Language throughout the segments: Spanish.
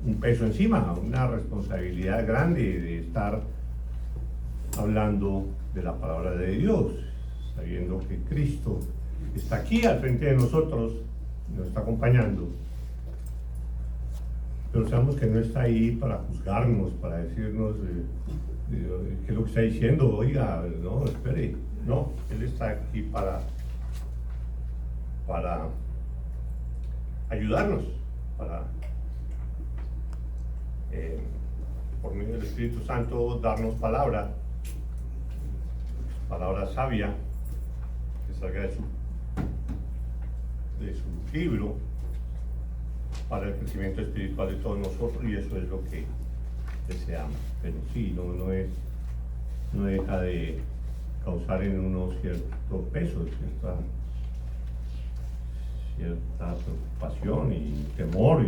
un peso encima, una responsabilidad grande de estar hablando de la palabra de Dios, sabiendo que Cristo está aquí al frente de nosotros, nos está acompañando, pero sabemos que no está ahí para juzgarnos, para decirnos qué es lo que está diciendo, oiga, no, espere, no, Él está aquí para ayudarnos, para por medio del Espíritu Santo darnos palabra sabia que salga de su libro para el crecimiento espiritual de todos nosotros, y eso es lo que deseamos. Pero sí, no deja de causar en uno cierto peso, cierta preocupación y temor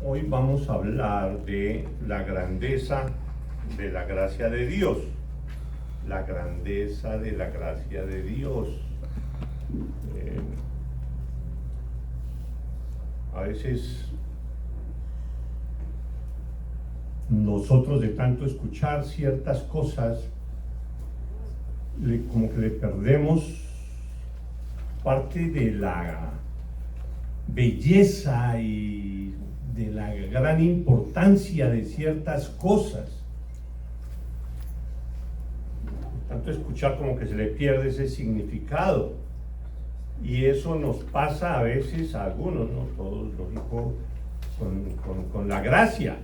hoy vamos a hablar de la grandeza de la gracia de Dios. La grandeza de la gracia de Dios. A veces nosotros, de tanto escuchar ciertas cosas, como que le perdemos parte de la belleza y de la gran importancia de ciertas cosas. Tanto escuchar, como que se le pierde ese significado, y eso nos pasa a veces a algunos, no todos, lógico, con la gracia.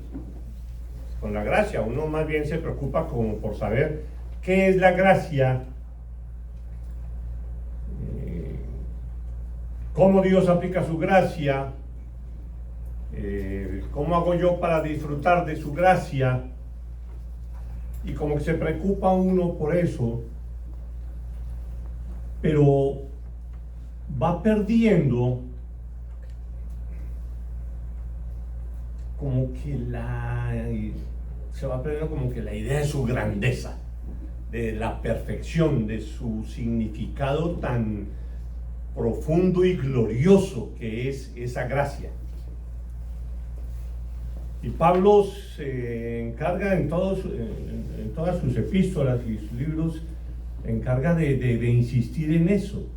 Con la gracia uno más bien se preocupa como por saber qué es la gracia, cómo Dios aplica su gracia, cómo hago yo para disfrutar de su gracia, y como que se preocupa uno por eso, pero va perdiendo como que se va perdiendo como que la idea de su grandeza, de la perfección, de su significado tan profundo y glorioso que es esa gracia. Y Pablo se encarga en todas sus epístolas y sus libros, encarga de insistir en eso.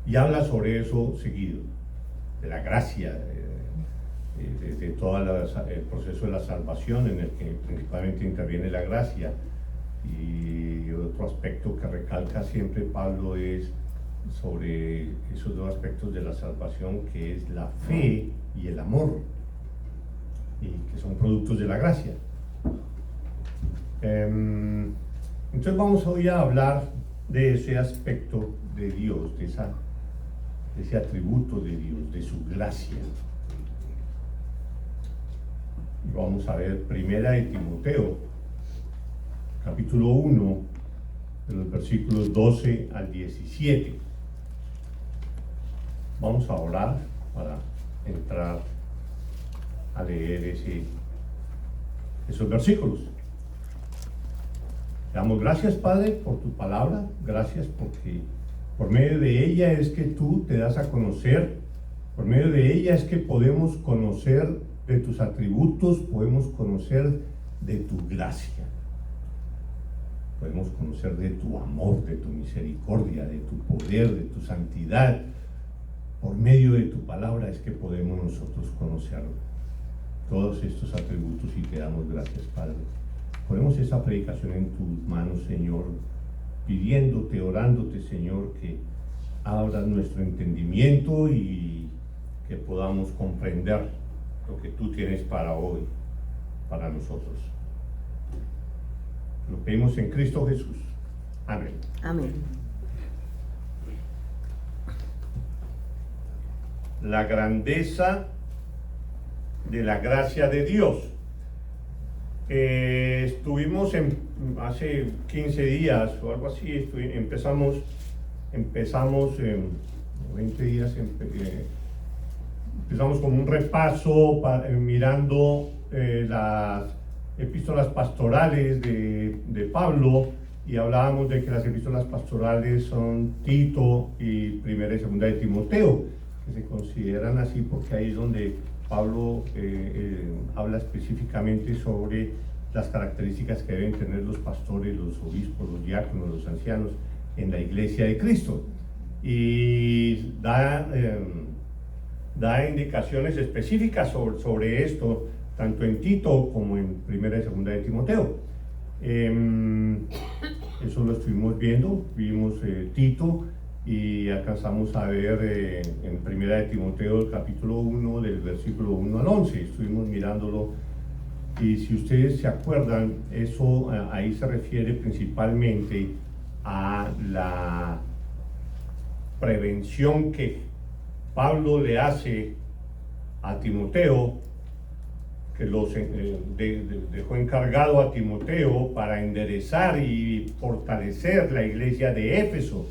Y habla sobre eso seguido, de la gracia, de todo el proceso de la salvación, en el que principalmente interviene la gracia. Y otro aspecto que recalca siempre Pablo es sobre esos dos aspectos de la salvación, que es la fe y el amor, y que son productos de la gracia. Entonces vamos hoy a hablar de ese aspecto de Dios, de ese atributo de Dios, de su gracia. Y vamos a ver Primera de Timoteo, capítulo 1, de los versículos 12 al 17. Vamos a orar para entrar a leer esos versículos. Te damos gracias, Padre, por tu palabra. Gracias porque por medio de ella es que tú te das a conocer. Por medio de ella es que podemos conocer de tus atributos, podemos conocer de tu gracia. Podemos conocer de tu amor, de tu misericordia, de tu poder, de tu santidad. Por medio de tu palabra es que podemos nosotros conocer todos estos atributos, y te damos gracias, Padre. Ponemos esta predicación en tus manos, Señor, pidiéndote, orándote, Señor, que abras nuestro entendimiento y que podamos comprender lo que tú tienes para hoy, para nosotros. Lo pedimos en Cristo Jesús. Amén. Amén. La grandeza de la gracia de Dios. Estuvimos hace 15 días o algo así, empezamos 20 días, empezamos con un repaso mirando epístolas pastorales de Pablo, y hablábamos de que las epístolas pastorales son Tito y Primera y Segunda de Timoteo, que se consideran así porque ahí es donde Pablo habla específicamente sobre las características que deben tener los pastores, los obispos, los diáconos, los ancianos en la iglesia de Cristo, y da indicaciones específicas sobre esto, tanto en Tito como en Primera y Segunda de Timoteo. Eso lo estuvimos viendo, vimos Tito, y alcanzamos a ver en Primera de Timoteo el capítulo 1, del versículo 1 al 11, estuvimos mirándolo, y si ustedes se acuerdan, eso ahí se refiere principalmente a la prevención que Pablo le hace a Timoteo, que dejó encargado a Timoteo para enderezar y fortalecer la iglesia de Éfeso.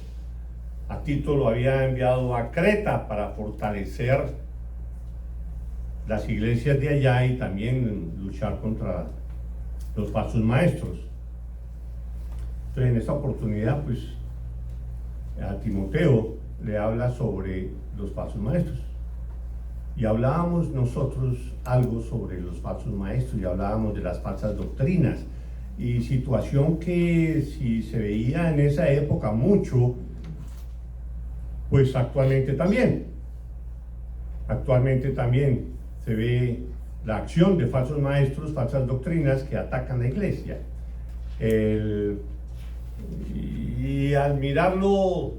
A Tito lo había enviado a Creta para fortalecer las iglesias de allá y también luchar contra los falsos maestros. Entonces, en esta oportunidad, pues, a Timoteo le habla sobre los falsos maestros. Y hablábamos nosotros algo sobre los falsos maestros, y hablábamos de las falsas doctrinas, y situación que si se veía en esa época mucho, pues actualmente también se ve la acción de falsos maestros, falsas doctrinas que atacan la iglesia. Y al mirarlo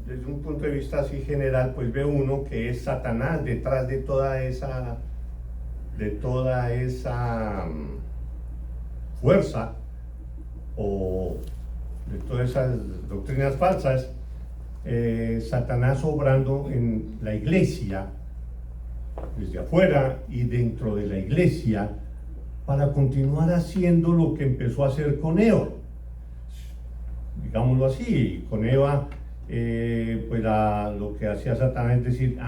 desde un punto de vista así general, pues ve uno que es Satanás detrás de toda esa fuerza, o de todas esas doctrinas falsas. Satanás obrando en la iglesia, desde afuera y dentro de la iglesia, para continuar haciendo lo que empezó a hacer con Eva, digámoslo así. Con Eva, pues lo que hacía Satanás es decir,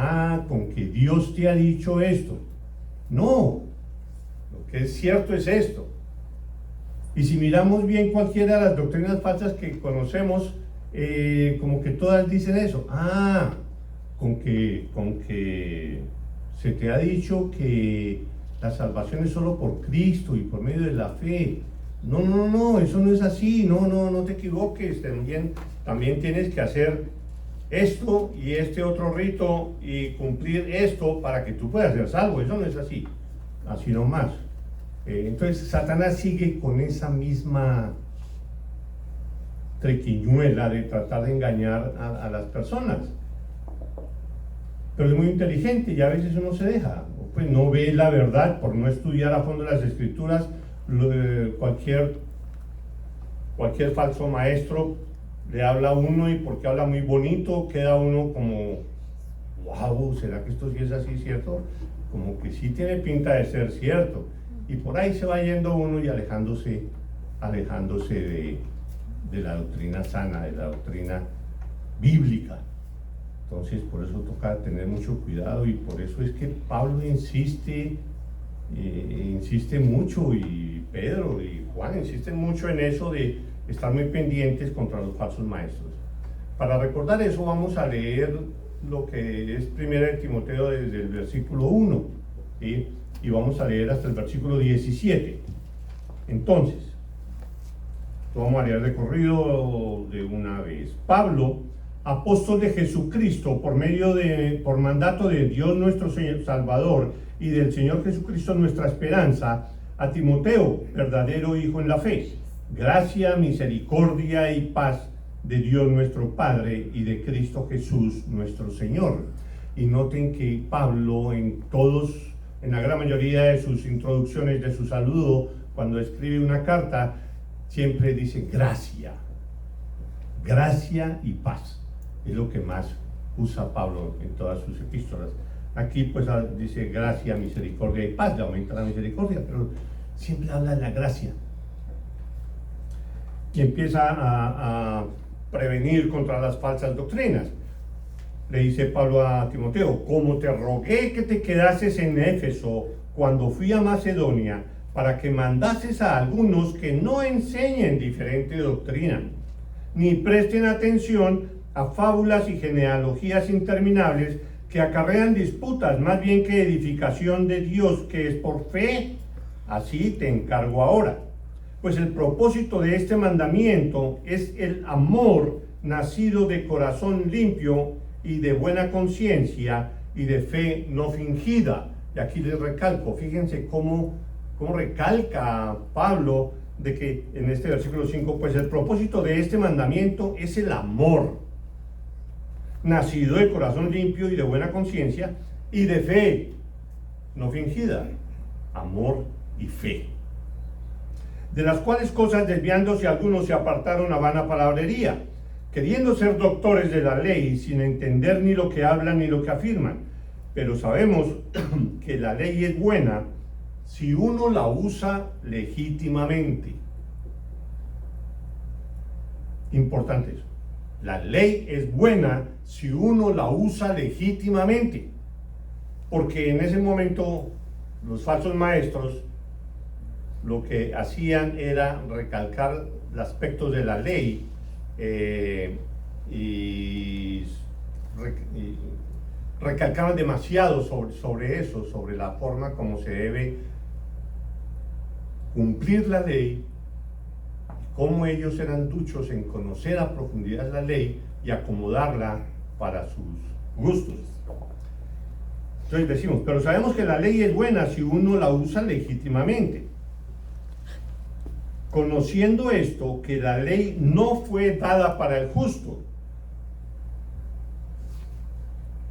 con que Dios te ha dicho esto. No, lo que es cierto es esto. Y si miramos bien cualquiera de las doctrinas falsas que conocemos, como que todas dicen eso. Con que se te ha dicho que la salvación es solo por Cristo y por medio de la fe. No, eso no es así. No te equivoques. También tienes que hacer esto y este otro rito y cumplir esto para que tú puedas ser salvo. Eso no es así nomás. Entonces Satanás sigue con esa misma triquiñuela de tratar de engañar a las personas, pero es muy inteligente y a veces uno se deja, pues no ve la verdad por no estudiar a fondo las escrituras. Cualquier falso maestro le habla a uno, y porque habla muy bonito queda uno como, wow, ¿será que esto sí es así, cierto? Como que sí tiene pinta de ser cierto, y por ahí se va yendo uno y alejándose de la doctrina sana, de la doctrina bíblica. Entonces, por eso toca tener mucho cuidado, y por eso es que Pablo insiste mucho, y Pedro y Juan insisten mucho en eso de estar muy pendientes contra los falsos maestros. Para recordar eso, vamos a leer lo que es Primera de Timoteo desde el versículo 1, ¿sí? Y vamos a leer hasta el versículo 17. Entonces, vamos a leer de corrido de una vez. Pablo, apóstol de Jesucristo, por mandato de Dios nuestro Señor Salvador y del Señor Jesucristo nuestra esperanza, a Timoteo, verdadero hijo en la fe, gracia, misericordia y paz de Dios nuestro Padre y de Cristo Jesús nuestro Señor. Y noten que Pablo en la gran mayoría de sus introducciones, de su saludo, cuando escribe una carta, siempre dice gracia y paz. Es lo que más usa Pablo en todas sus epístolas. Aquí pues dice gracia, misericordia y paz, le aumenta la misericordia, pero siempre habla de la gracia. Y empieza a prevenir contra las falsas doctrinas. Le dice Pablo a Timoteo: como te rogué que te quedases en Éfeso cuando fui a Macedonia, para que mandases a algunos que no enseñen diferente doctrina, ni presten atención a fábulas y genealogías interminables que acarrean disputas más bien que edificación de Dios, que es por fe. Así te encargo ahora. Pues el propósito de este mandamiento es el amor nacido de corazón limpio y de buena conciencia y de fe no fingida. Y aquí les recalco, fíjense cómo recalca Pablo de que en este versículo 5, pues el propósito de este mandamiento es el amor, nacido de corazón limpio y de buena conciencia y de fe no fingida, amor y fe. De las cuales cosas desviándose algunos se apartaron a vana palabrería, queriendo ser doctores de la ley sin entender ni lo que hablan ni lo que afirman. Pero sabemos que la ley es buena si uno la usa legítimamente. Importante eso. La ley es buena si uno la usa legítimamente. Porque en ese momento los falsos maestros lo que hacían era recalcar los aspectos de la ley y recalcaban demasiado sobre eso, sobre la forma como se debe cumplir la ley, cómo ellos eran duchos en conocer a profundidad la ley y acomodarla para sus gustos. Entonces decimos, pero sabemos que la ley es buena si uno la usa legítimamente. Conociendo esto, que la ley no fue dada para el justo,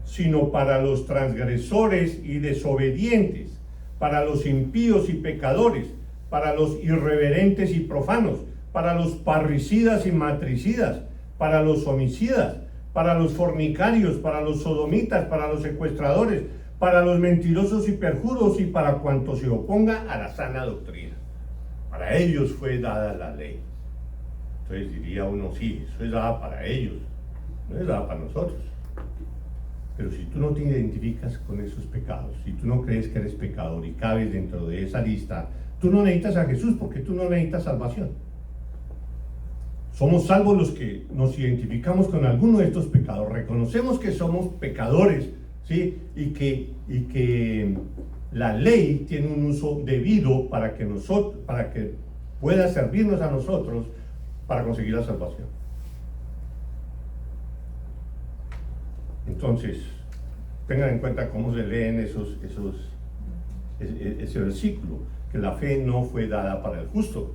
sino para los transgresores y desobedientes, para los impíos y pecadores, para los irreverentes y profanos, para los parricidas y matricidas, para los homicidas, para los fornicarios, para los sodomitas, para los secuestradores, para los mentirosos y perjuros y para cuanto se oponga a la sana doctrina. Para ellos fue dada la ley. Entonces diría uno, sí, eso es dada para ellos, no es dada para nosotros. Pero si tú no te identificas con esos pecados, si tú no crees que eres pecador y cabes dentro de esa lista, tú no necesitas a Jesús porque tú no necesitas salvación. Somos salvos los que nos identificamos con alguno de estos pecados, reconocemos que somos pecadores, ¿sí? y que la ley tiene un uso debido para que pueda servirnos a nosotros para conseguir la salvación. Entonces, tengan en cuenta cómo se leen ese versículo, que la fe no fue dada para el justo.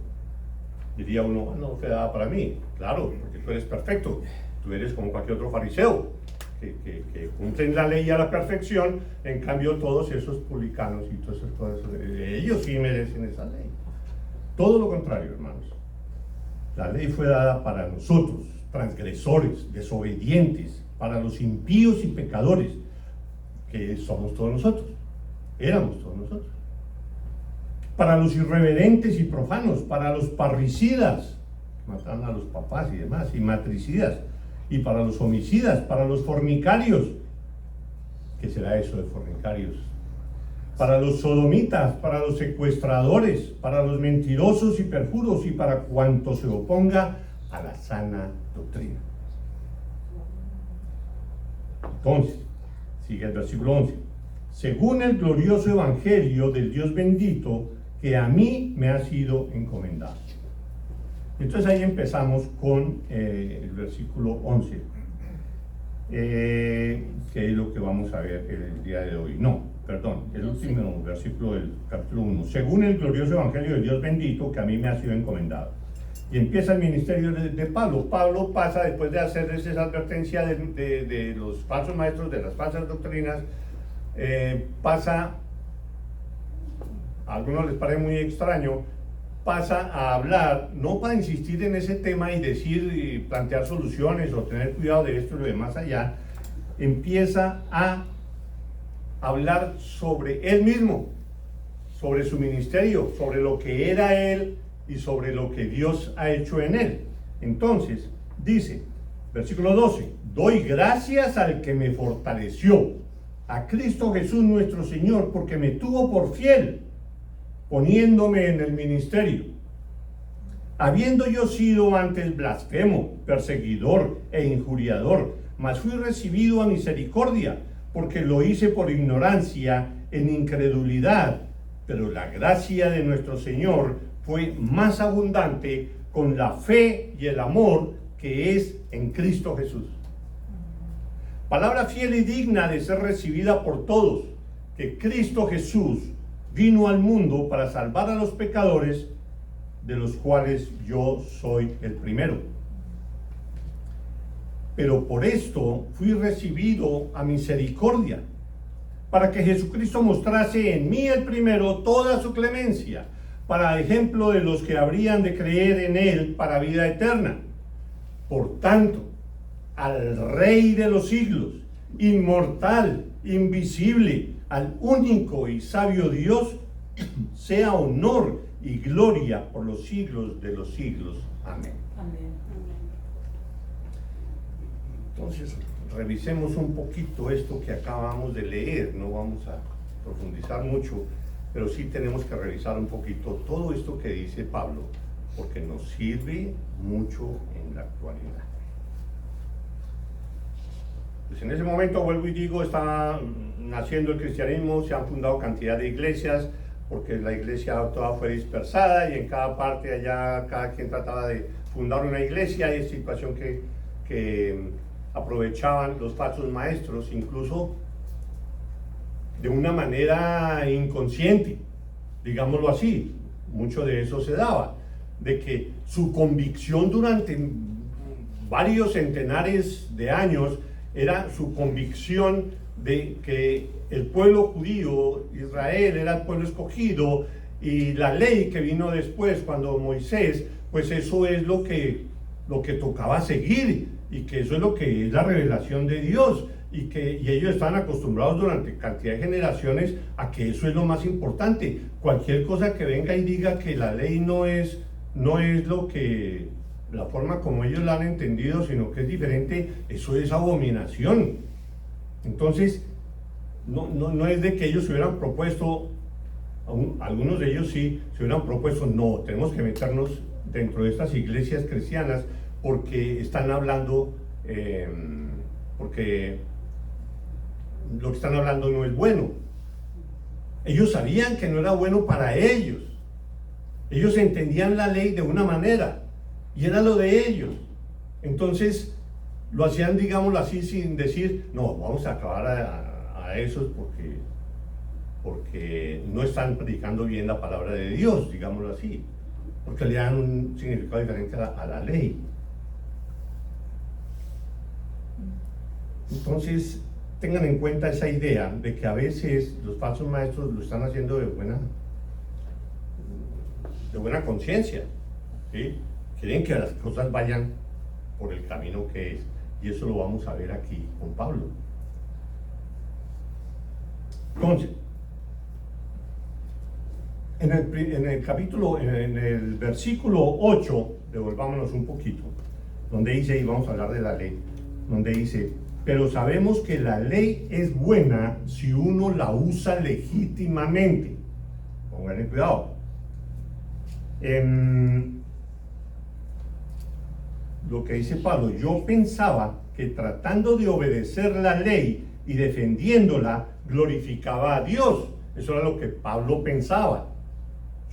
Diría uno, no fue dada para mí. Claro, porque tú eres perfecto, tú eres como cualquier otro fariseo, que cumplen la ley a la perfección. En cambio todos esos publicanos y todas esas cosas, ellos sí merecen esa ley. Todo lo contrario, hermanos. La ley fue dada para nosotros, transgresores, desobedientes, para los impíos y pecadores, que somos todos nosotros, éramos todos nosotros. Para los irreverentes y profanos, para los parricidas, matan a los papás y demás, y matricidas, y para los homicidas, para los fornicarios. ¿Qué será eso de fornicarios? Para los sodomitas, para los secuestradores, para los mentirosos y perjuros, y para cuanto se oponga a la sana doctrina. Entonces, sigue el versículo 11. Según el glorioso evangelio del Dios bendito, que a mí me ha sido encomendado. Entonces ahí empezamos con el versículo 11, que es lo que vamos a ver el día de hoy. No, perdón, el último versículo del capítulo 1. Según el glorioso evangelio del Dios bendito, que a mí me ha sido encomendado. Y empieza el ministerio de Pablo. Pablo pasa, después de hacerles esa advertencia de los falsos maestros, de las falsas doctrinas, pasa, a algunos les parece muy extraño, pasa a hablar, no para insistir en ese tema y decir y plantear soluciones o tener cuidado de esto y lo de más allá, empieza a hablar sobre él mismo, sobre su ministerio, sobre lo que era él y sobre lo que Dios ha hecho en él. Entonces, dice, versículo 12, doy gracias al que me fortaleció, a Cristo Jesús nuestro Señor, porque me tuvo por fiel, poniéndome en el ministerio. Habiendo yo sido antes blasfemo, perseguidor e injuriador, mas fui recibido a misericordia, porque lo hice por ignorancia, en incredulidad. Pero la gracia de nuestro Señor fue más abundante con la fe y el amor que es en Cristo Jesús. Palabra fiel y digna de ser recibida por todos, que Cristo Jesús vino al mundo para salvar a los pecadores, de los cuales yo soy el primero. Pero por esto fui recibido a misericordia, para que Jesucristo mostrase en mí el primero toda su clemencia, para ejemplo de los que habrían de creer en él para vida eterna. Por tanto, al Rey de los siglos, inmortal, invisible, al único y sabio Dios, sea honor y gloria por los siglos de los siglos. Amén. Amén. Entonces, revisemos un poquito esto que acabamos de leer. No vamos a profundizar mucho, pero sí tenemos que revisar un poquito todo esto que dice Pablo, porque nos sirve mucho en la actualidad. Pues en ese momento, vuelvo y digo, está naciendo el cristianismo, se han fundado cantidad de iglesias, porque la iglesia toda fue dispersada y en cada parte allá cada quien trataba de fundar una iglesia, y situación que aprovechaban los falsos maestros, incluso de una manera inconsciente, digámoslo así. Mucho de eso se daba, de que su convicción durante varios centenares de años era su convicción de que el pueblo judío, Israel, era el pueblo escogido, y la ley que vino después cuando Moisés, pues eso es lo que tocaba seguir, y que eso es lo que es la revelación de Dios, y ellos estaban acostumbrados durante cantidad de generaciones a que eso es lo más importante. Cualquier cosa que venga y diga que la ley no es lo que, la forma como ellos la han entendido, sino que es diferente, eso es abominación. Entonces, no es de que ellos se hubieran propuesto, algunos de ellos sí se hubieran propuesto, no, tenemos que meternos dentro de estas iglesias cristianas porque están hablando, porque lo que están hablando no es bueno. Ellos sabían que no era bueno para ellos. Ellos entendían la ley de una manera y era lo de ellos. Entonces lo hacían, digámoslo así, sin decir, no, vamos a acabar a esos porque no están predicando bien la palabra de Dios, digámoslo así, porque le dan un significado diferente a la ley. Entonces, tengan en cuenta esa idea de que a veces los falsos maestros lo están haciendo de buena conciencia, ¿sí? Quieren que las cosas vayan por el camino que es, y eso lo vamos a ver aquí con Pablo. Entonces, en el versículo 8, devolvámonos un poquito, donde dice, y vamos a hablar de la ley, donde dice, pero sabemos que la ley es buena si uno la usa legítimamente. Pongan cuidado. Lo que dice Pablo, yo pensaba que tratando de obedecer la ley y defendiéndola, glorificaba a Dios. Eso era lo que Pablo pensaba.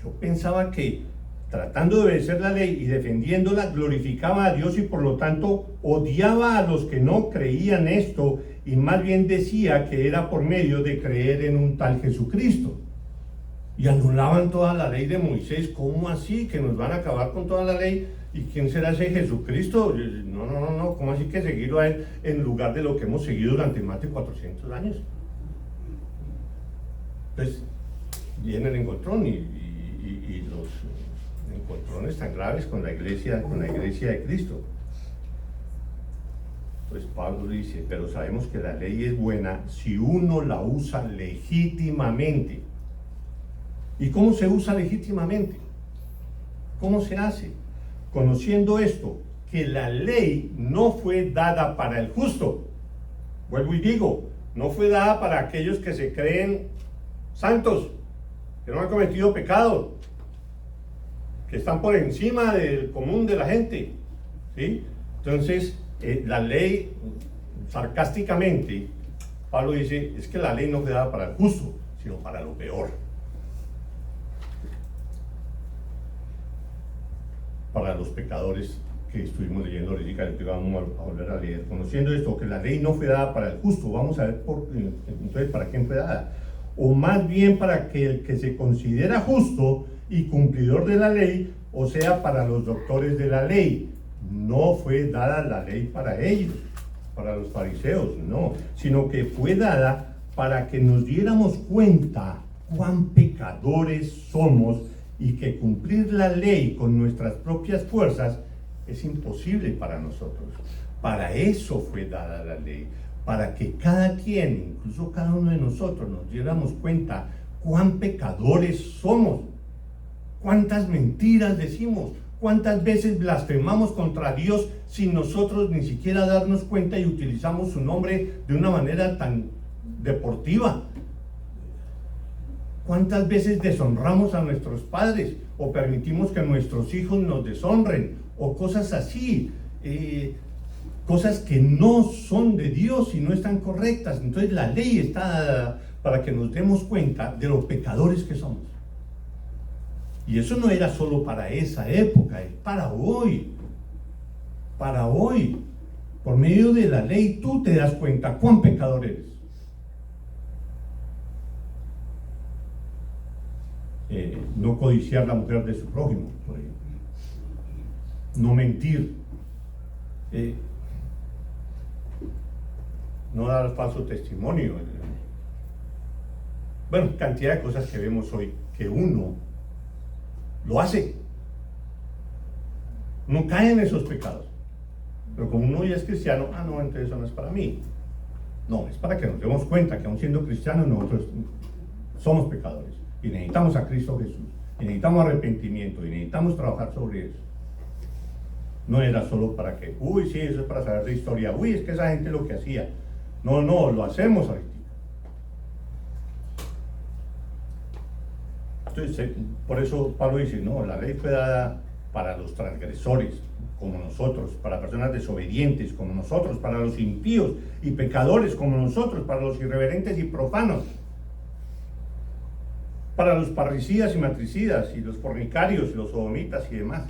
Yo pensaba que tratando de obedecer la ley y defendiéndola, glorificaba a Dios, y por lo tanto odiaba a los que no creían esto, y más bien decía que era por medio de creer en un tal Jesucristo. Y anulaban toda la ley de Moisés. ¿Cómo así? ¿Que nos van a acabar con toda la ley? ¿Y quién será ese Jesucristo? No. ¿Cómo así que seguirlo a él en lugar de lo que hemos seguido durante más de 400 años? Entonces, viene el encontrón y los encontrones tan graves con la iglesia de Cristo. Pues Pablo dice, pero sabemos que la ley es buena si uno la usa legítimamente. ¿Y cómo se usa legítimamente? ¿Cómo se hace? Conociendo esto, que la ley no fue dada para el justo. Vuelvo y digo, no fue dada para aquellos que se creen santos, que no han cometido pecado, que están por encima del común de la gente, ¿sí? Entonces, la ley, sarcásticamente, Pablo dice, es que la ley no fue dada para el justo, sino para lo peor. Para los pecadores que estuvimos leyendo ahorita, que vamos a volver a leer. Conociendo esto, que la ley no fue dada para el justo, vamos a ver entonces para quién fue dada. O más bien para que el que se considera justo y cumplidor de la ley, o sea, para los doctores de la ley. No fue dada la ley para ellos, para los fariseos, no, sino que fue dada para que nos diéramos cuenta cuán pecadores somos y que cumplir la ley con nuestras propias fuerzas es imposible para nosotros. Para eso fue dada la ley, para que cada quien, incluso cada uno de nosotros, nos diéramos cuenta cuán pecadores somos, cuántas mentiras decimos, cuántas veces blasfemamos contra Dios sin nosotros ni siquiera darnos cuenta y utilizamos su nombre de una manera tan deportiva. ¿Cuántas veces deshonramos a nuestros padres o permitimos que nuestros hijos nos deshonren o cosas así? Cosas que no son de Dios y no están correctas. Entonces la ley está dada para que nos demos cuenta de los pecadores que somos. Y eso no era solo para esa época, es para hoy. Para hoy. Por medio de la ley tú te das cuenta cuán pecador eres. No codiciar la mujer de su prójimo, por ejemplo. No mentir. No dar falso testimonio. Bueno, cantidad de cosas que vemos hoy que uno lo hace. Uno cae en esos pecados. Pero como uno ya es cristiano, no, entonces eso no es para mí. No, es para que nos demos cuenta que aun siendo cristianos nosotros somos pecadores. Y necesitamos a Cristo Jesús. Y necesitamos arrepentimiento. Y necesitamos trabajar sobre eso. No era solo para que, sí, eso es para saber de historia. Es que esa gente lo que hacía. No, lo hacemos ahorita. Entonces, por eso Pablo dice, no, la ley fue dada para los transgresores, como nosotros, para personas desobedientes, como nosotros, para los impíos y pecadores, como nosotros, para los irreverentes y profanos, para los parricidas y matricidas, y los fornicarios, y los sodomitas y demás.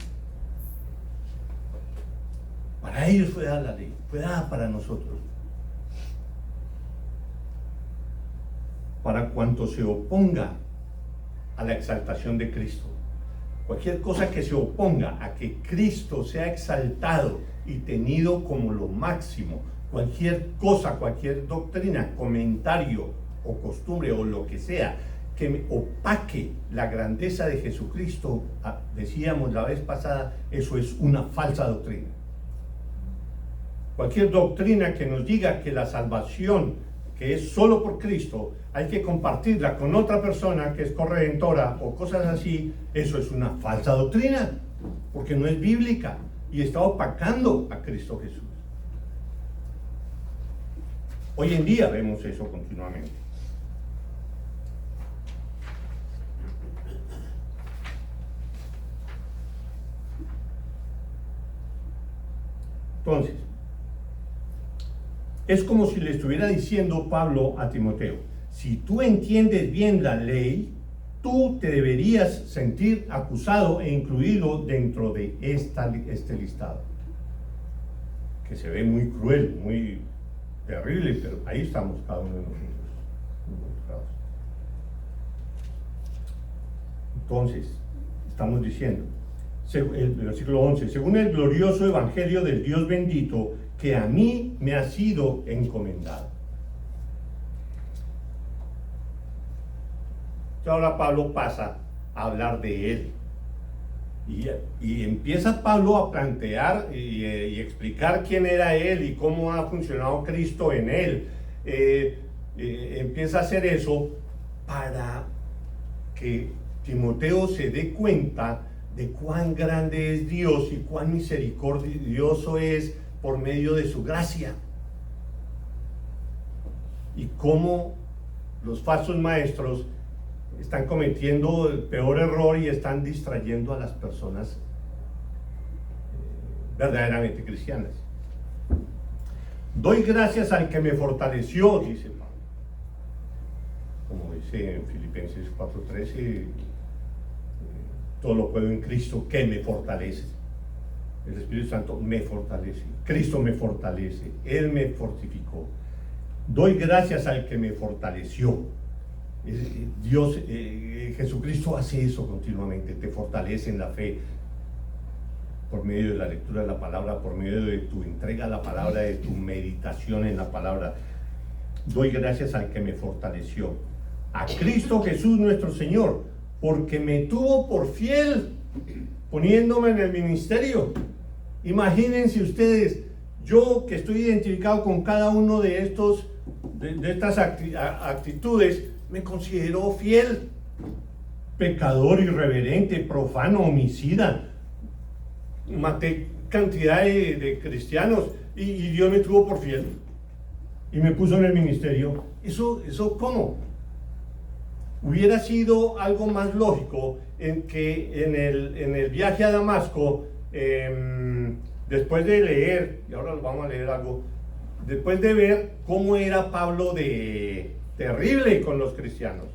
Para ellos fue dada la ley, fue dada para nosotros. Para cuanto se oponga a la exaltación de Cristo. Cualquier cosa que se oponga a que Cristo sea exaltado y tenido como lo máximo, cualquier cosa, cualquier doctrina, comentario o costumbre o lo que sea, que opaque la grandeza de Jesucristo, decíamos la vez pasada, eso es una falsa doctrina. Cualquier doctrina que nos diga que la salvación, que es solo por Cristo, hay que compartirla con otra persona que es corredentora o cosas así, eso es una falsa doctrina, porque no es bíblica y está opacando a Cristo Jesús. Hoy en día vemos eso continuamente. Entonces, es como si le estuviera diciendo Pablo a Timoteo, si tú entiendes bien la ley, tú te deberías sentir acusado e incluido dentro de este listado, que se ve muy cruel, muy terrible, pero ahí estamos cada uno de nosotros involucrados. Entonces, estamos diciendo, el versículo 11, según el glorioso evangelio del Dios bendito, que a mí me ha sido encomendado. Ahora Pablo pasa a hablar de él. Y empieza Pablo a plantear y explicar quién era él y cómo ha funcionado Cristo en él. Empieza a hacer eso para que Timoteo se dé cuenta de cuán grande es Dios y cuán misericordioso es por medio de su gracia. Y cómo los falsos maestros están cometiendo el peor error y están distrayendo a las personas verdaderamente cristianas. Doy gracias al que me fortaleció, dice Pablo. Como dice en Filipenses 4:13, todo lo puedo en Cristo que me fortalece. El Espíritu Santo me fortalece, Cristo me fortalece, Él me fortificó. Doy gracias al que me fortaleció. Dios, Jesucristo hace eso continuamente, te fortalece en la fe por medio de la lectura de la palabra, por medio de tu entrega a la palabra, de tu meditación en la palabra. Doy gracias al que me fortaleció, a Cristo Jesús nuestro Señor, porque me tuvo por fiel, poniéndome en el ministerio. Imagínense ustedes, yo que estoy identificado con cada uno de estas actitudes, me considero fiel, pecador, irreverente, profano, homicida. Maté cantidad de cristianos y Dios me tuvo por fiel y me puso en el ministerio. ¿Eso cómo? Hubiera sido algo más lógico en que en el viaje a Damasco, después de leer, y ahora vamos a leer algo, después de ver cómo era Pablo de terrible con los cristianos,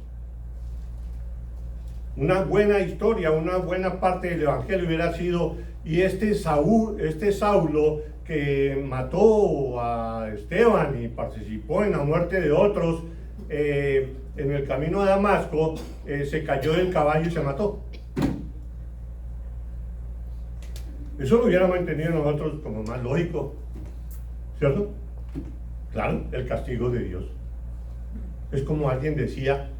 una buena historia, una buena parte del evangelio hubiera sido, y este Saulo que mató a Esteban y participó en la muerte de otros, en el camino a Damasco, se cayó del caballo y se mató. Eso lo hubiéramos entendido nosotros como más lógico, ¿cierto? Claro, el castigo de Dios. Es como alguien decía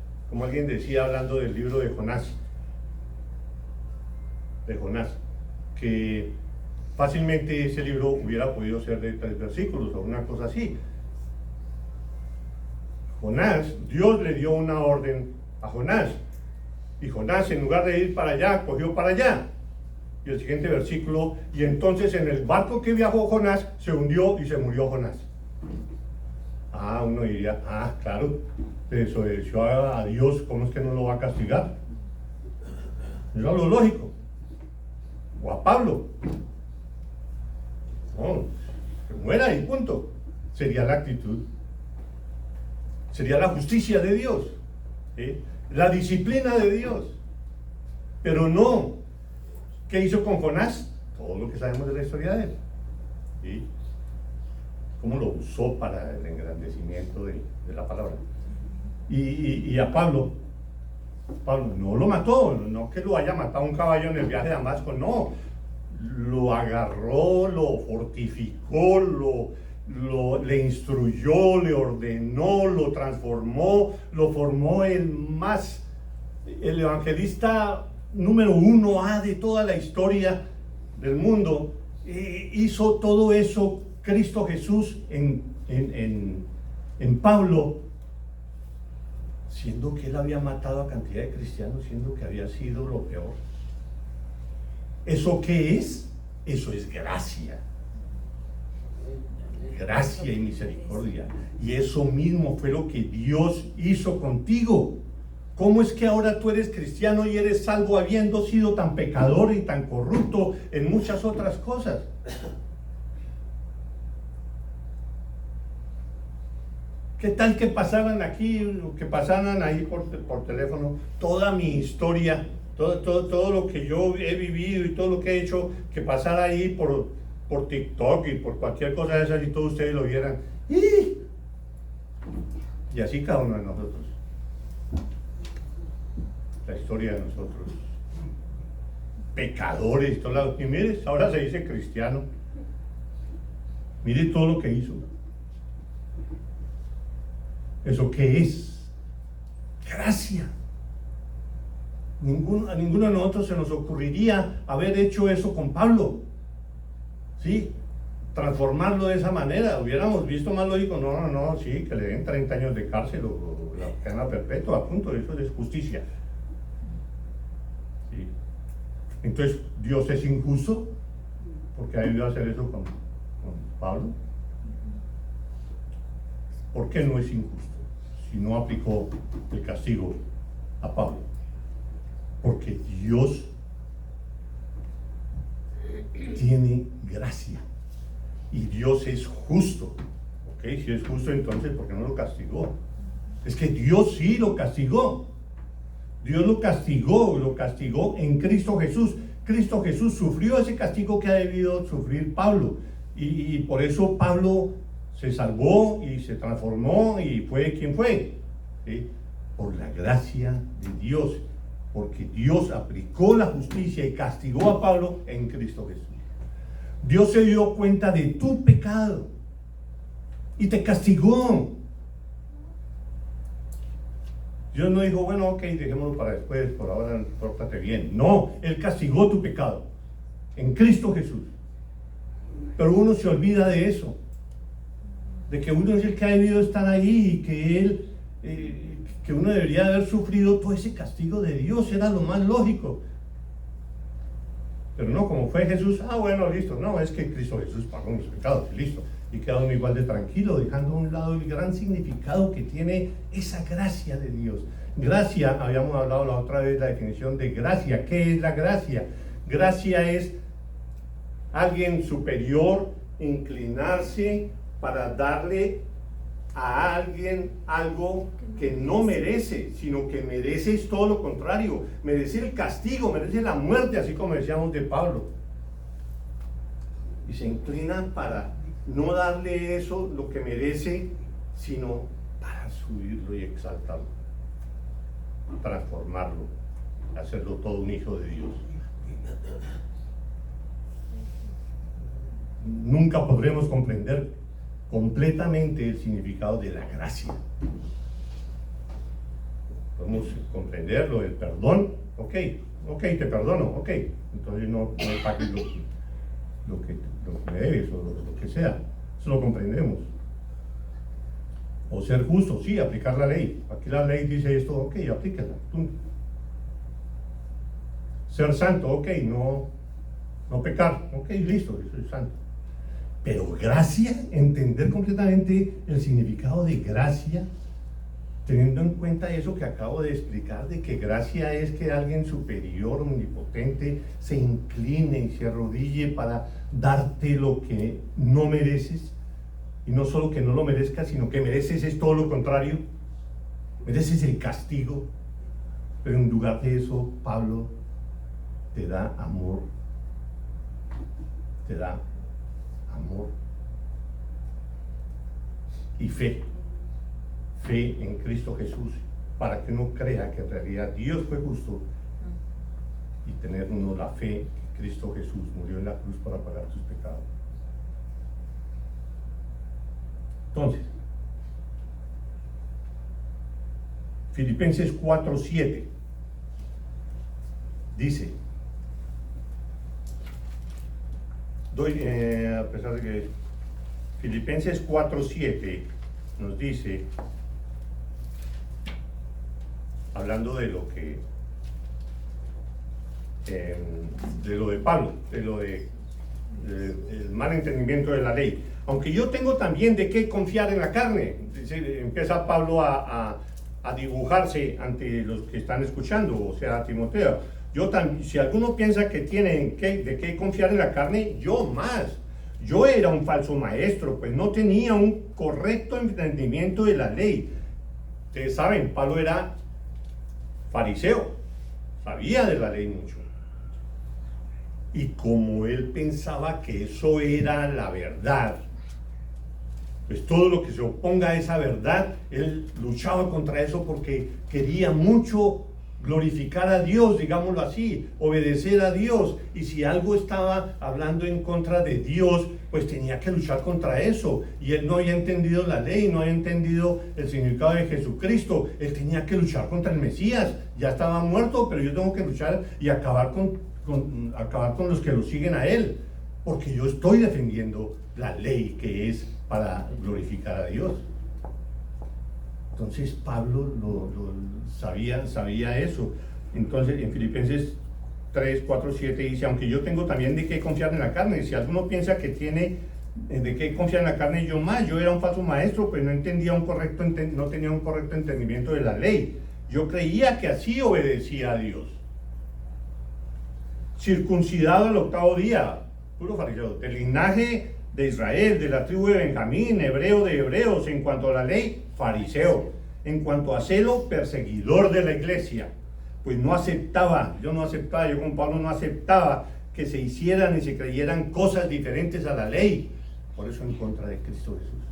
hablando del libro de Jonás, que fácilmente ese libro hubiera podido ser de 3 versículos o una cosa así. Jonás, Dios le dio una orden a Jonás, y Jonás, en lugar de ir para allá, cogió para allá. Y el siguiente versículo, y entonces en el barco que viajó Jonás se hundió y se murió Jonás. Uno diría, claro, desobedeció a Dios, ¿cómo es que no lo va a castigar? Eso es lo lógico. O a Pablo. No, que muera y punto. Sería la actitud. Sería la justicia de Dios, ¿sí? La disciplina de Dios. Pero no. ¿Qué hizo con Jonás? Todo lo que sabemos de la historia de él, ¿sí? Cómo lo usó para el engrandecimiento de la palabra. Y a Pablo no lo mató, no que lo haya matado un caballo en el viaje de Damasco, no. Lo agarró, lo fortificó, le instruyó, le ordenó, lo transformó, lo formó el evangelista número 1A de toda la historia del mundo. Hizo todo eso Cristo Jesús en Pablo, siendo que él había matado a cantidad de cristianos, siendo que había sido lo peor. ¿Eso qué es? Eso es gracia. Gracia y misericordia. Y eso mismo fue lo que Dios hizo contigo. ¿Cómo es que ahora tú eres cristiano y eres salvo habiendo sido tan pecador y tan corrupto en muchas otras cosas? ¿Qué tal que pasaran aquí, que pasaran ahí por teléfono toda mi historia, todo lo que yo he vivido y todo lo que he hecho, que pasara ahí por TikTok y por cualquier cosa de esas y todos ustedes lo vieran? Y así cada uno de nosotros. La historia de nosotros. Pecadores, todo lado. Y mire, ahora se dice cristiano. Mire todo lo que hizo. ¿Eso qué es? Gracia. A ninguno de nosotros se nos ocurriría haber hecho eso con Pablo. ¿Sí? Transformarlo de esa manera. Hubiéramos visto más lógico, no, sí, que le den 30 años de cárcel o la pena perpetua, a punto, eso es justicia. ¿Sí? Entonces, ¿Dios es injusto porque ha debido hacer eso con Pablo? ¿Por qué no es injusto si no aplicó el castigo a Pablo, porque Dios tiene gracia y Dios es justo. ¿Ok? Si es justo, entonces ¿por qué no lo castigó? Es que Dios sí lo castigó. Dios lo castigó en Cristo Jesús. Cristo Jesús sufrió ese castigo que ha debido sufrir Pablo, y por eso Pablo se salvó y se transformó y fue quien fue, ¿sí? Por la gracia de Dios, porque Dios aplicó la justicia y castigó a Pablo en Cristo Jesús. Dios se dio cuenta de tu pecado y te castigó. Dios no dijo, bueno, ok, dejémoslo para después, por ahora pórtate bien. No, Él castigó tu pecado en Cristo Jesús. Pero uno se olvida de eso, de que uno es el que ha debido estar ahí y que que uno debería haber sufrido todo ese castigo de Dios, era lo más lógico. Pero no, como fue Jesús, bueno, listo, no, es que Cristo Jesús pagó mis pecados y listo. Y queda uno igual de tranquilo, dejando a un lado el gran significado que tiene esa gracia de Dios. Gracia, habíamos hablado la otra vez la definición de gracia. ¿Qué es la gracia? Gracia es alguien superior, inclinarse para darle a alguien algo que no merece, sino que merece es todo lo contrario, merece el castigo, merece la muerte, así como decíamos de Pablo. Y se inclinan para no darle eso lo que merece, sino para subirlo y exaltarlo, transformarlo, hacerlo todo un hijo de Dios. Nunca podremos comprender completamente el significado de la gracia. Podemos comprenderlo, el perdón, ok, te perdono, ok, entonces no pagues lo que me debes o lo que sea, eso lo comprendemos. O ser justo, sí, aplicar la ley. Aquí la ley dice esto, ok, aplícala. Ser santo, ok, no pecar, ok, listo, yo soy santo. Pero gracia, entender completamente el significado de gracia, teniendo en cuenta eso que acabo de explicar, de que gracia es que alguien superior, omnipotente, se incline y se arrodille para darte lo que no mereces. Y no solo que no lo merezcas, sino que mereces es todo lo contrario. Mereces el castigo. Pero en lugar de eso, Pablo te da amor. Te da amor y fe en Cristo Jesús, para que uno crea que en realidad Dios fue justo y tener uno la fe que Cristo Jesús murió en la cruz para pagar tus pecados. Entonces, Filipenses 4:7 dice, a pesar de que Filipenses 4:7 nos dice, hablando de lo que de lo de Pablo, el mal entendimiento de la ley, aunque yo tengo también de qué confiar en la carne. Empieza Pablo a dibujarse ante los que están escuchando, o sea, a Timoteo. Si alguno piensa que tienen de qué confiar en la carne, yo más. Yo era un falso maestro, pues no tenía un correcto entendimiento de la ley. Ustedes saben, Pablo era fariseo, sabía de la ley mucho. Y como él pensaba que eso era la verdad, pues todo lo que se oponga a esa verdad, él luchaba contra eso porque quería mucho glorificar a Dios, digámoslo así, obedecer a Dios. Y si algo estaba hablando en contra de Dios, pues tenía que luchar contra eso. Y él no había entendido la ley, no había entendido el significado de Jesucristo. Él tenía que luchar contra el Mesías. Ya estaba muerto, pero yo tengo que luchar y acabar con los que lo siguen a él, porque yo estoy defendiendo la ley que es para glorificar a Dios. Entonces Pablo sabía eso. Entonces en Filipenses 3:4-7 dice, aunque yo tengo también de qué confiar en la carne. Si alguno piensa que tiene de qué confiar en la carne, yo más. Yo era un falso maestro, pues no tenía un correcto entendimiento de la ley. Yo creía que así obedecía a Dios. Circuncidado al 8º día, puro fariseo, del linaje de Israel, de la tribu de Benjamín, hebreo de hebreos, en cuanto a la ley, fariseo, en cuanto a celo, perseguidor de la iglesia. Pues yo como Pablo no aceptaba que se hicieran y se creyeran cosas diferentes a la ley. Por eso en contra de Cristo Jesús.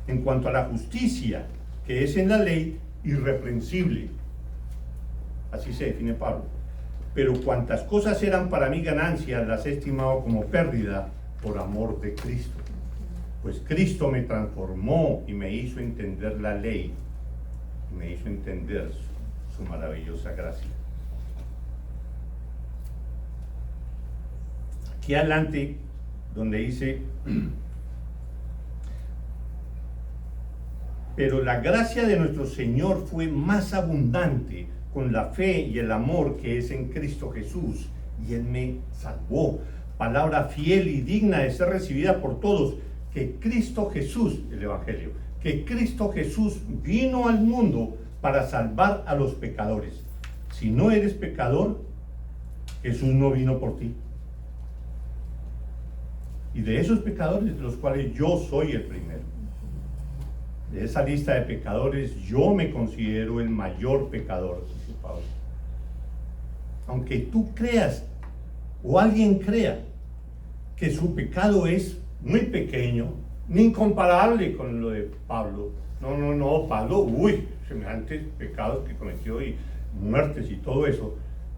En cuanto a la justicia, que es en la ley, irreprensible. Así se define Pablo. Pero cuantas cosas eran para mí ganancias, las he estimado como pérdida por amor de Cristo. Pues Cristo me transformó y me hizo entender la ley. Y me hizo entender su maravillosa gracia. Aquí adelante, donde dice, pero la gracia de nuestro Señor fue más abundante con la fe y el amor que es en Cristo Jesús, y Él me salvó. Palabra fiel y digna de ser recibida por todos, que Cristo Jesús, el Evangelio, que Cristo Jesús vino al mundo para salvar a los pecadores. Si no eres pecador, Jesús no vino por ti. Y de esos pecadores, de los cuales yo soy el primero, de esa lista de pecadores, yo me considero el mayor pecador, dice Pablo. Aunque tú creas, o alguien crea, que su pecado es muy pequeño, ni incomparable con lo de Pablo. No, Pablo, semejantes pecados que cometió y muertes y todo eso.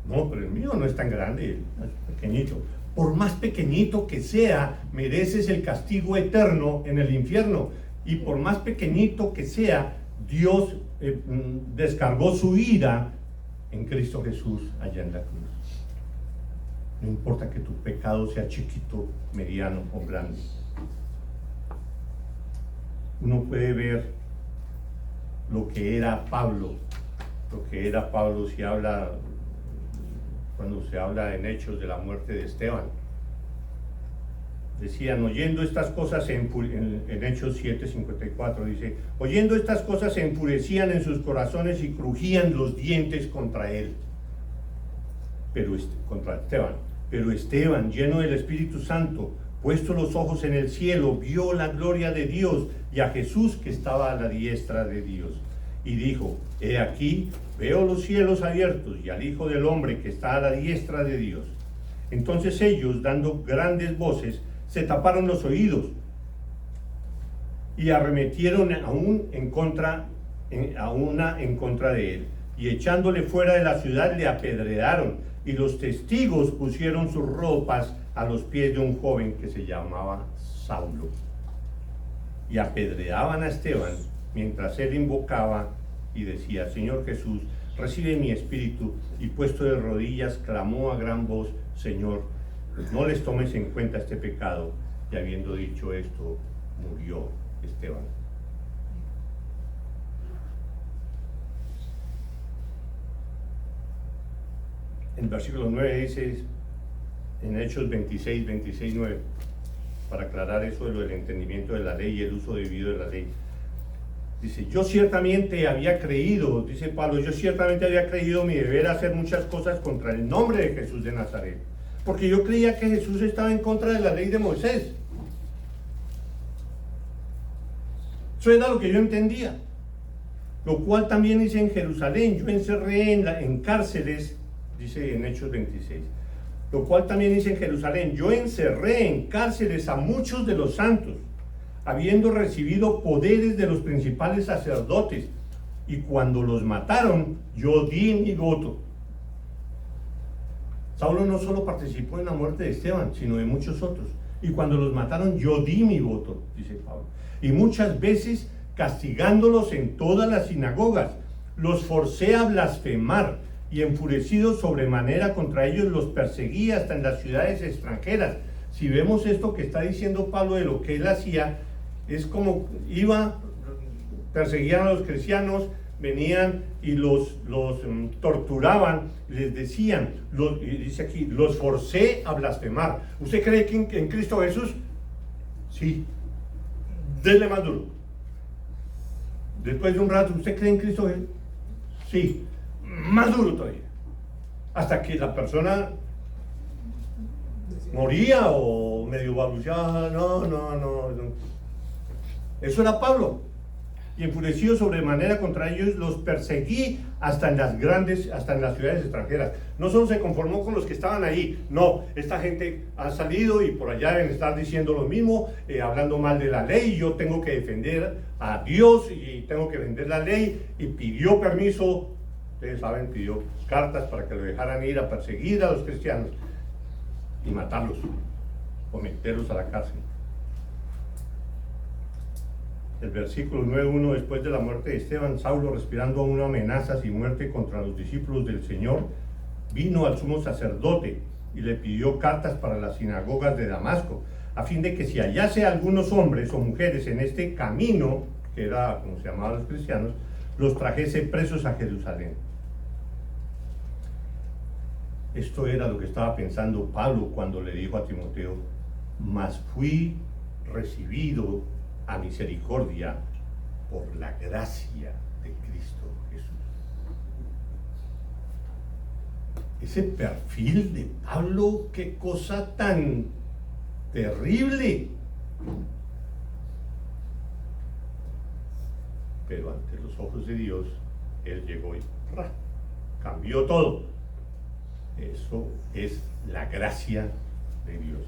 No, pero el mío no es tan grande, es pequeñito. Por más pequeñito que sea, mereces el castigo eterno en el infierno. Y por más pequeñito que sea, Dios descargó su ira en Cristo Jesús allá en la cruz. No importa que tu pecado sea chiquito, mediano o grande. Uno puede ver lo que era Pablo cuando se habla en Hechos de la muerte de Esteban. Decían, oyendo estas cosas, en Hechos 7:54 dice, oyendo estas cosas se enfurecían en sus corazones y crujían los dientes contra él, contra Esteban. Pero Esteban, lleno del Espíritu Santo, puesto los ojos en el cielo, vio la gloria de Dios y a Jesús que estaba a la diestra de Dios. Y dijo, he aquí, veo los cielos abiertos y al Hijo del Hombre que está a la diestra de Dios. Entonces ellos, dando grandes voces, se taparon los oídos y arremetieron en contra de él, y echándole fuera de la ciudad le apedrearon, y los testigos pusieron sus ropas a los pies de un joven que se llamaba Saulo, y apedreaban a Esteban mientras él invocaba y decía, Señor Jesús, recibe mi espíritu, y puesto de rodillas clamó a gran voz, Señor, no les tomes en cuenta este pecado. Y habiendo dicho esto, murió Esteban. En versículo 9 dice, en Hechos 26:9, para aclarar eso de lo del entendimiento de la ley y el uso debido de la ley. Dice, yo ciertamente había creído, dice Pablo, yo ciertamente había creído mi deber hacer muchas cosas contra el nombre de Jesús de Nazaret. Porque yo creía que Jesús estaba en contra de la ley de Moisés. Eso era lo que yo entendía. Lo cual también hice en Jerusalén. Yo encerré en cárceles, dice en Hechos 26. Lo cual también hice en Jerusalén. Yo encerré en cárceles a muchos de los santos, habiendo recibido poderes de los principales sacerdotes. Y cuando los mataron, yo di mi voto. Saulo no solo participó en la muerte de Esteban, sino de muchos otros. Y cuando los mataron, yo di mi voto, dice Pablo. Y muchas veces, castigándolos en todas las sinagogas, los forcé a blasfemar, y enfurecido sobremanera contra ellos, los perseguí hasta en las ciudades extranjeras. Si vemos esto que está diciendo Pablo de lo que él hacía, es como perseguían a los cristianos, venían y los torturaban, les decían, dice aquí, los forcé a blasfemar. ¿Usted cree que en Cristo Jesús? Sí, denle más duro. Después de un rato, ¿usted cree en Cristo Jesús? Sí, más duro todavía. Hasta que la persona moría o medio balbuceaba, no. Eso era Pablo. Y enfurecido sobremanera contra ellos, los perseguí hasta en las ciudades extranjeras. No solo se conformó con los que estaban ahí, no, esta gente ha salido y por allá deben estar diciendo lo mismo, hablando mal de la ley. Yo tengo que defender a Dios y tengo que defender la ley, y pidió permiso, ustedes saben, pidió cartas para que lo dejaran ir a perseguir a los cristianos y matarlos o meterlos a la cárcel. El versículo 9:1: después de la muerte de Esteban, Saulo, respirando aún amenazas y muerte contra los discípulos del Señor, vino al sumo sacerdote y le pidió cartas para las sinagogas de Damasco, a fin de que si hallase algunos hombres o mujeres en este camino, que era como se llamaban los cristianos, los trajese presos a Jerusalén. Esto era lo que estaba pensando Pablo cuando le dijo a Timoteo: mas fui recibido a misericordia por la gracia de Cristo Jesús. Ese perfil de Pablo, qué cosa tan terrible. Pero ante los ojos de Dios, él llegó y cambió todo. Eso es la gracia de Dios.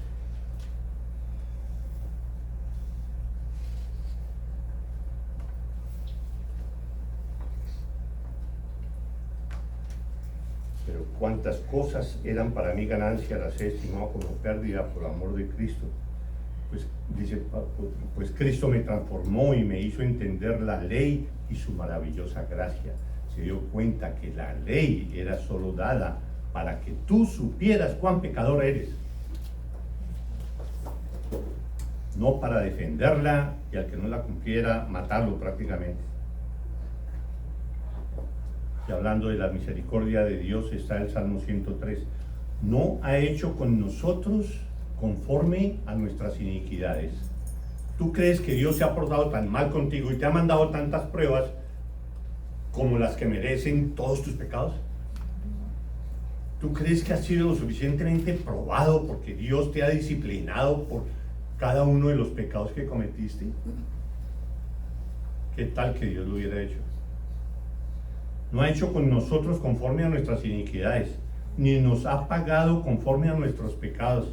Pero cuántas cosas eran para mí ganancia, las he estimado como pérdida por amor de Cristo. Pues dice, pues Cristo me transformó y me hizo entender la ley y su maravillosa gracia. Se dio cuenta que la ley era solo dada para que tú supieras cuán pecador eres, no para defenderla y al que no la cumpliera matarlo prácticamente. Y hablando de la misericordia de Dios está el Salmo 103: no ha hecho con nosotros conforme a nuestras iniquidades. ¿Tú crees que Dios se ha portado tan mal contigo y te ha mandado tantas pruebas como las que merecen todos tus pecados? ¿Tú crees que has sido lo suficientemente probado porque Dios te ha disciplinado por cada uno de los pecados que cometiste? ¿Qué tal que Dios lo hubiera hecho? No ha hecho con nosotros conforme a nuestras iniquidades, ni nos ha pagado conforme a nuestros pecados,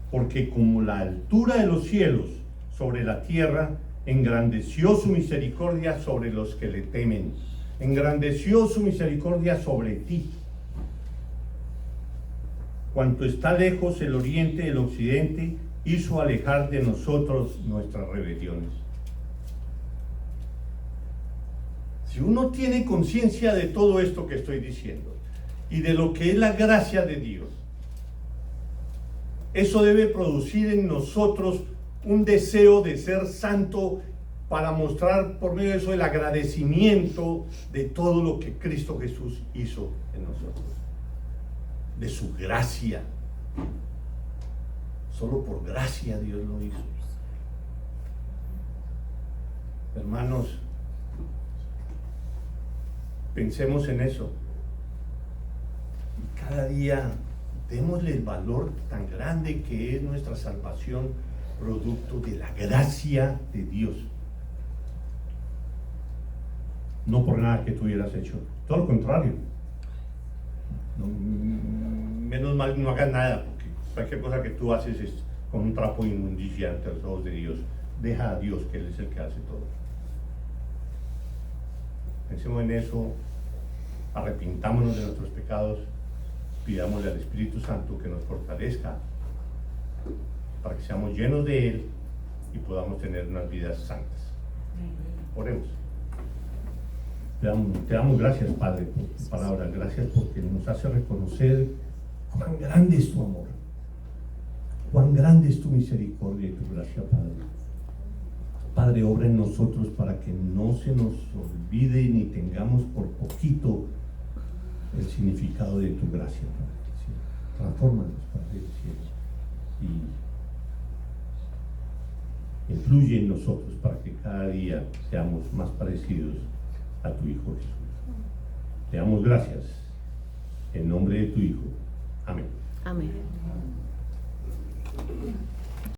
porque como la altura de los cielos sobre la tierra, engrandeció su misericordia sobre los que le temen. Engrandeció su misericordia sobre ti. Cuanto está lejos el oriente del occidente, hizo alejar de nosotros nuestras rebeliones. Si uno tiene conciencia de todo esto que estoy diciendo y de lo que es la gracia de Dios, eso debe producir en nosotros un deseo de ser santo, para mostrar por medio de eso el agradecimiento de todo lo que Cristo Jesús hizo en nosotros, de su gracia. Solo por gracia Dios lo hizo. Hermanos, pensemos en eso. Y cada día démosle el valor tan grande que es nuestra salvación, producto de la gracia de Dios. No por nada que tú hubieras hecho, todo lo contrario. Menos mal no hagas nada, porque cualquier cosa que tú haces es con un trapo de inmundicia ante los ojos de Dios. Deja a Dios, que Él es el que hace todo. Pensemos en eso, arrepintámonos de nuestros pecados, pidámosle al Espíritu Santo que nos fortalezca para que seamos llenos de Él y podamos tener unas vidas santas. Oremos. Te damos gracias, Padre, por tu palabra. Gracias porque nos hace reconocer cuán grande es tu amor, cuán grande es tu misericordia y tu gracia, Padre. Padre, obra en nosotros para que no se nos olvide ni tengamos por poquito el significado de tu gracia, Padre. Transfórmanos, Padre del cielo, y influye en nosotros para que cada día seamos más parecidos a tu Hijo Jesús. Te damos gracias en nombre de tu Hijo. Amén. Amén.